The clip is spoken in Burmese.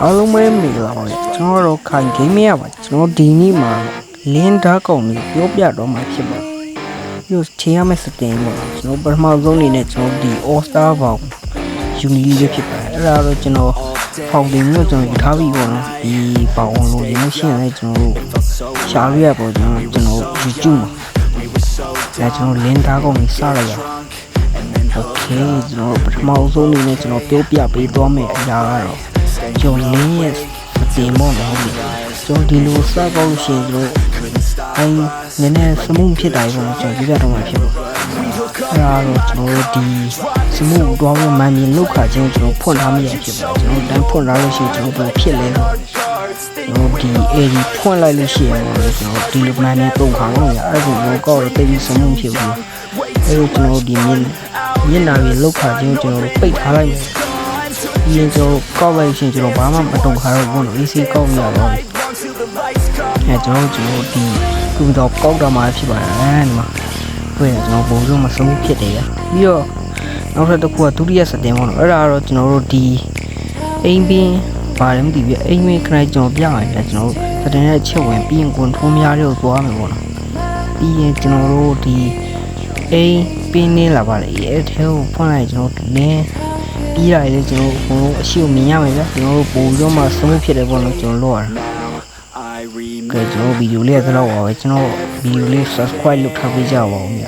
အားလုံးပဲမင်္ဂလာပါကျွန်တော်တို့ခိုင်ဂိမ်းမရပါကျွန်တော်ဒီနေ့မှာလင်းဓာတ်ကောင်လေးပြောပြတော့မှာဖြစ်ပါပြီးတော့ချိန်ရမယ့်စတင်ပေါ့ကျွန်တော်ပထမဆုံးအနေနဲ့ကျွန်တော်ဒီ All Star ဘောင်ယူနီလေးဖြစ်ပါတယ်အဲ့ဒါတော့ကျွန်တော်ဖောင်တင်မျိုးကျွန်တော်ယူထားပြီးပေါ့နော်ဒီဘောင်လို့ရင်းရှင်းလဲကျွန်တော်တို့ရှားရပေါ့ကျွန်တော် YouTube မှာဒါကျွန်တော်လင်းဓာတ်ကောင်လေးစရရโอเคကျွန်တော်ပထမဆုံးအနေနဲ့ကျွန်တော်ပြောပြပေးသွားမယ်အရာကတော့ကျွန်တော်လင်းရဲ့အတင်မော့လို့ကျွန်တော်ဒီလိုစကောက်လို့ရှိရင်ကျွန်တော်နည်းနည်းစမှုဖြစ်တာပေါ့ကျွန်တော်ပြပြတော့မှာဖြစ်ပါအဲ့ဒါတော့ကျွန်တော်ဒီစမှုတော့မှမှန်ရင်လောက်ခါချင်းကျွန်တော်ဖွင့်ထားမိရဖြစ်ပါကျွန်တော်တန်းဖွင့်ထားလို့ရှိရင်ကျွန်တော်ဖြစ်လဲတော့ကျွန်တော်ဒီ AD ဖွင့်လိုက်လို့ရှိရင်ကျွန်တော်ဒီလိုမှန်နေပုံခါလို့ရအဲ့ဒါကိုကောက်တော့တိတ်စမှုဖြစ်ဘူးအဲ့တော့ကျွန်တော်ဒီမျက်နှာကြီးလောက်ခါချင်းကျွန်တော်ပိတ်ထားလိုက်မယ်ဒီကျွန်တော်ကောက်လိုက်ရှင်ကျွန်တော်ဘာမှမတုံခါတော့ဘူးလို့ AC ကောက်ရတော့အဲကျွန်တော်ဒီခုတော့ကောက်တော့မှဖြစ်ပါတယ်ဒီမှာတွေ့ရကျွန်တော်ပုံစံမဆုံးဖြစ်တယ်ပြီးတော့နောက်တစ်ခုကဒုတိယစတင်ပေါ့နော်အဲ့ဒါကတော့ကျွန်တော်တို့ဒီအိမ်ပင်ပါတယ်မသိဘူးအိမ်မင်းခဏကျွန်တော်ပြရတယ်ကျွန်တော်တို့စတင်ရဲ့ချက်ဝင်ပြီးရင်ကွန်ထုံးများတွေကိုသွားမယ်ပေါ့နော်ပြီးရင်ကျွန်တော်တို့ဒီအိမ်ပင်နေလာပါလေအဲ့ထဲကိုဖွင့်လိုက်ကျွန်တော်နင်းပြီးရတယ်လေကျွန်တော်ဘုံအရှိကိုမြင်ရမယ်ဗျကျွန်တော်တို့ပုံတော့မှစမှုဖြစ်တယ်ပေါ့နော်ကျွန်တော်လောက်ရတာကဲကျွန်တော်ဗီဒီယိုလေးကတော့ပါပဲကျွန်တော်ဗီဒီယိုလေး subscribe လုပ်ထားပေးကြပါဦးဗျ